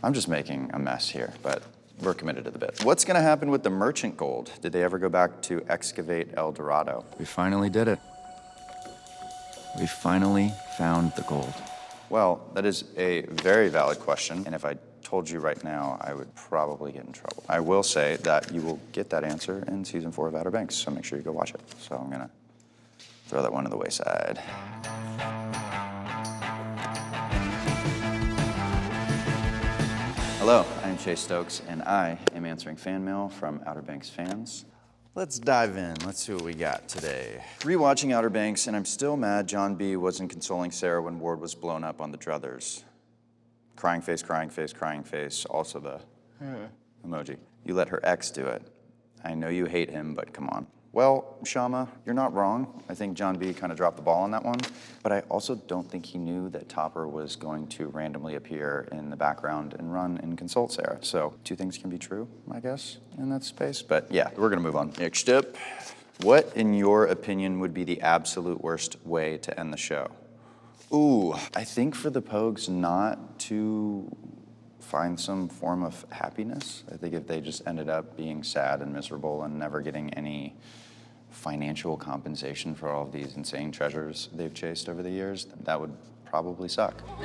I'm just making a mess here, but we're committed to the bit. What's gonna happen with the merchant gold? Did they ever go back to excavate El Dorado? We finally did it. We finally found the gold. Well, that is a very valid question, and if I told you right now, I would probably get in trouble. I will say that you will get that answer in season 4 of Outer Banks, so make sure you go watch it. So I'm gonna throw that one to the wayside. Hello, I'm Chase Stokes, and I am answering fan mail from Outer Banks fans. Let's dive in. Let's see what we got today. Rewatching Outer Banks, and I'm still mad John B. wasn't consoling Sarah when Ward was blown up on the druthers. Crying face, crying face, crying face. Also the emoji. You let her ex do it. I know you hate him, but come on. Well, Shama, you're not wrong. I think John B. kind of dropped the ball on that one, but I also don't think he knew that Topper was going to randomly appear in the background and run and consult Sarah. So 2 things can be true, I guess, in that space. But yeah, we're gonna move on. Next up, what, in your opinion, would be the absolute worst way to end the show? Ooh, I think for the Pogues not to find some form of happiness. I think if they just ended up being sad and miserable and never getting any financial compensation for all of these insane treasures they've chased over the years, that would probably suck. Oh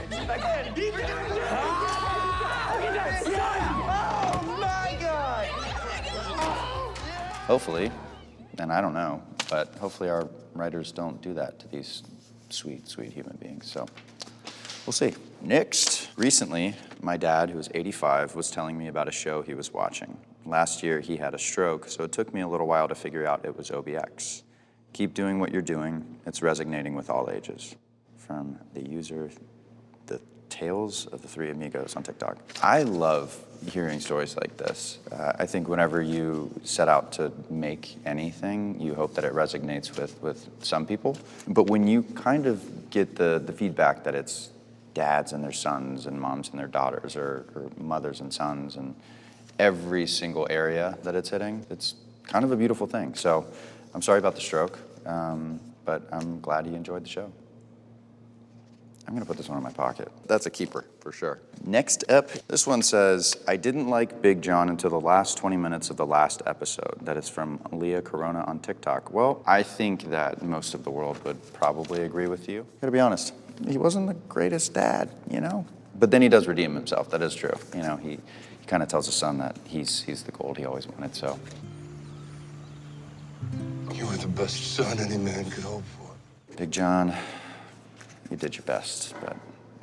my God! Hopefully, and I don't know, but hopefully our writers don't do that to these sweet, sweet human beings, so we'll see. Next, recently, my dad, who is 85, was telling me about a show he was watching. Last year, he had a stroke, so it took me a little while to figure out it was OBX. Keep doing what you're doing. It's resonating with all ages. From the user, the Tales of the Three Amigos on TikTok. I love hearing stories like this. I think whenever you set out to make anything, you hope that it resonates with some people. But when you kind of get the feedback that it's dads and their sons and moms and their daughters or mothers and sons and every single area that it's hitting, it's kind of a beautiful thing. So I'm sorry about the stroke, but I'm glad he enjoyed the show. I'm gonna put this one in my pocket. That's a keeper, for sure. Next up, this one says, I didn't like Big John until the last 20 minutes of the last episode. That is from Leah Corona on TikTok. Well, I think that most of the world would probably agree with you. Gotta be honest, he wasn't the greatest dad, you know? But then he does redeem himself, that is true. You know, he kind of tells his son that he's the gold he always wanted, so. You were the best son any man could hope for. Big John, you did your best, but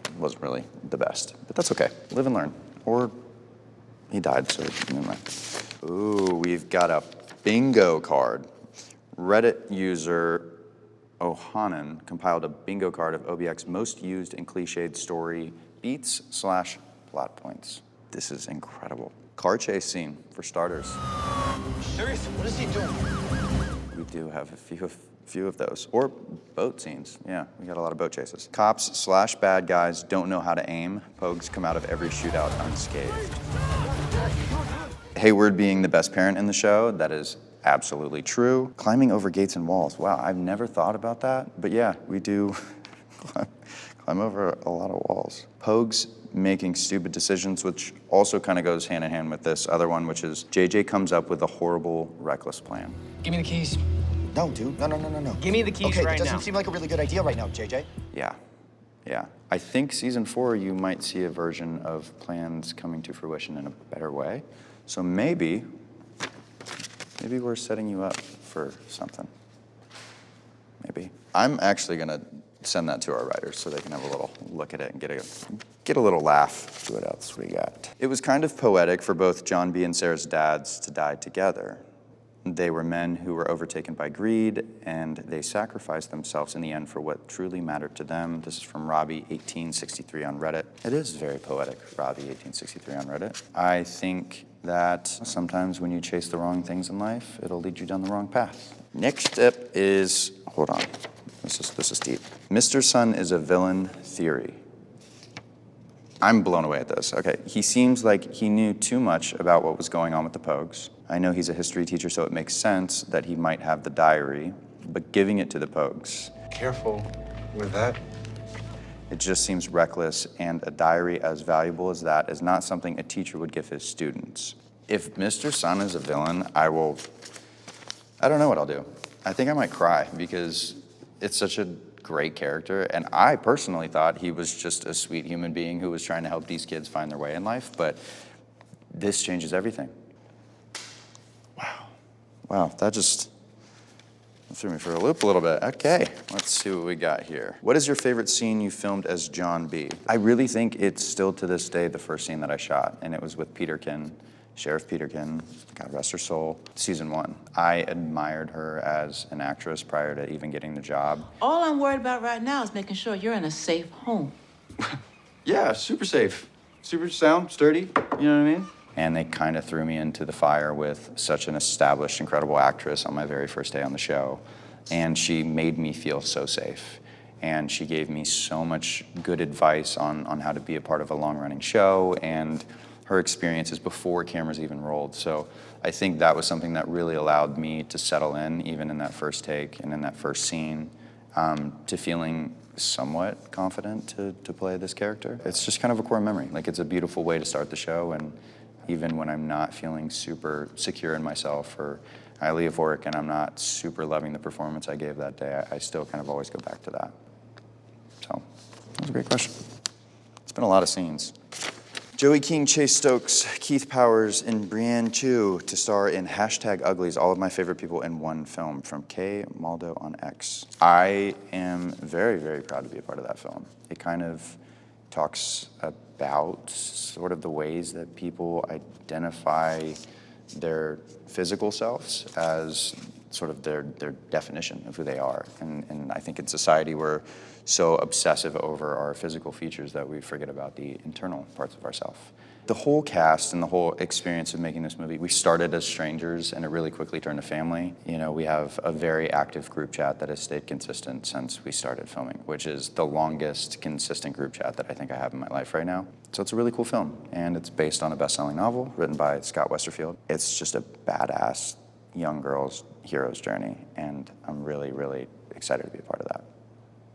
it wasn't really the best. But that's okay, live and learn. Or he died, so never mind. Ooh, we've got a bingo card. Reddit user Ohanan compiled a bingo card of OBX most used and cliched story beats / plot points. This is incredible. Car chase scene, for starters. Seriously, what is he doing? We do have a few of those. Or boat scenes. Yeah, we got a lot of boat chases. Cops / bad guys don't know how to aim. Pogues come out of every shootout unscathed. Hayward being the best parent in the show, that is absolutely true. Climbing over gates and walls. Wow, I've never thought about that. But yeah, we do climb over a lot of walls. Pogues making stupid decisions, which also kind of goes hand in hand with this other one, which is JJ comes up with a horrible, reckless plan. Give me the keys. No, dude. No. Give me the keys okay, right it doesn't now. seem like a really good idea right now, JJ. Yeah. I think season 4, you might see a version of plans coming to fruition in a better way. So maybe we're setting you up for something. Maybe. I'm actually gonna send that to our writers so they can have a little look at it and get a little laugh. See what else we got. It was kind of poetic for both John B. and Sarah's dads to die together. They were men who were overtaken by greed, and they sacrificed themselves in the end for what truly mattered to them. This is from Robbie1863 on Reddit. It is very poetic, Robbie1863 on Reddit. I think that sometimes when you chase the wrong things in life, it'll lead you down the wrong path. Next up is, hold on, this is deep. Mr. Sun is a villain theory. I'm blown away at this. Okay, he seems like he knew too much about what was going on with the Pogues. I know he's a history teacher, so it makes sense that he might have the diary, but giving it to the Pogues. Careful with that. It just seems reckless, and a diary as valuable as that is not something a teacher would give his students. If Mr. Sun is a villain, I don't know what I'll do. I think I might cry because it's such a great character, and I personally thought he was just a sweet human being who was trying to help these kids find their way in life, but this changes everything. Wow, that just threw me for a loop a little bit. Okay, let's see what we got here. What is your favorite scene you filmed as John B? I really think it's still to this day the first scene that I shot, and it was with Peterkin, Sheriff Peterkin, God rest her soul, season 1. I admired her as an actress prior to even getting the job. All I'm worried about right now is making sure you're in a safe home. Yeah, super safe, super sound, sturdy, you know what I mean? And they kind of threw me into the fire with such an established, incredible actress on my very first day on the show. And she made me feel so safe. And she gave me so much good advice on how to be a part of a long-running show and her experiences before cameras even rolled. So I think that was something that really allowed me to settle in, even in that first take and in that first scene, to feeling somewhat confident to play this character. It's just kind of a core memory. Like, it's a beautiful way to start the show, and even when I'm not feeling super secure in myself, or I leave work and I'm not super loving the performance I gave that day, I still kind of always go back to that. So, that was a great question. It's been a lot of scenes. Joey King, Chase Stokes, Keith Powers, and Brianne Chu to star in #Uglies, all of my favorite people in one film, from K. Maldo on X. I am very, very proud to be a part of that film. It kind of talks about sort of the ways that people identify their physical selves as sort of their definition of who they are. And I think in society we're so obsessive over our physical features that we forget about the internal parts of ourselves. The whole cast and the whole experience of making this movie, we started as strangers and it really quickly turned to family. You know, we have a very active group chat that has stayed consistent since we started filming, which is the longest consistent group chat that I think I have in my life right now. So it's a really cool film, and it's based on a best-selling novel written by Scott Westerfield. It's just a badass young girl's hero's journey, and I'm really, really excited to be a part of that.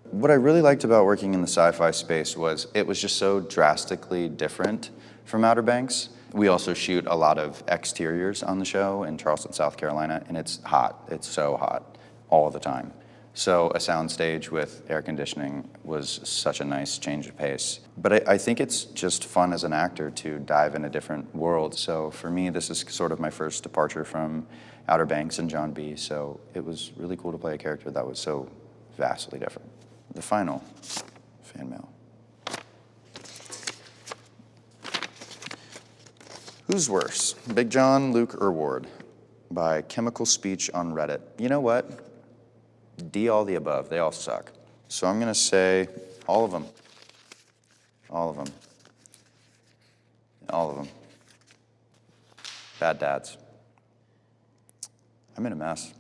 What I really liked about working in the sci-fi space was it was just so drastically different from Outer Banks. We also shoot a lot of exteriors on the show in Charleston, South Carolina, and it's hot. It's so hot all the time. So a soundstage with air conditioning was such a nice change of pace. But I think it's just fun as an actor to dive in a different world. So for me, this is sort of my first departure from Outer Banks and John B. So it was really cool to play a character that was so vastly different. The final fan mail. Who's worse, Big John, Luke, or Ward? By Chemical Speech on Reddit. You know what? D all the above. They all suck. So I'm gonna say all of them. All of them. All of them. Bad dads. I'm in a mess,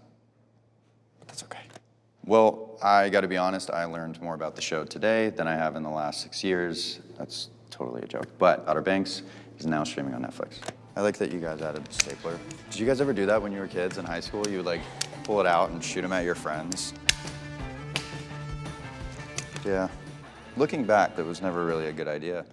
but that's okay. Well, I gotta be honest, I learned more about the show today than I have in the last 6 years. That's totally a joke. But Outer Banks is now streaming on Netflix. I like that you guys added the stapler. Did you guys ever do that when you were kids in high school? You would like pull it out and shoot them at your friends? Yeah. Looking back, that was never really a good idea.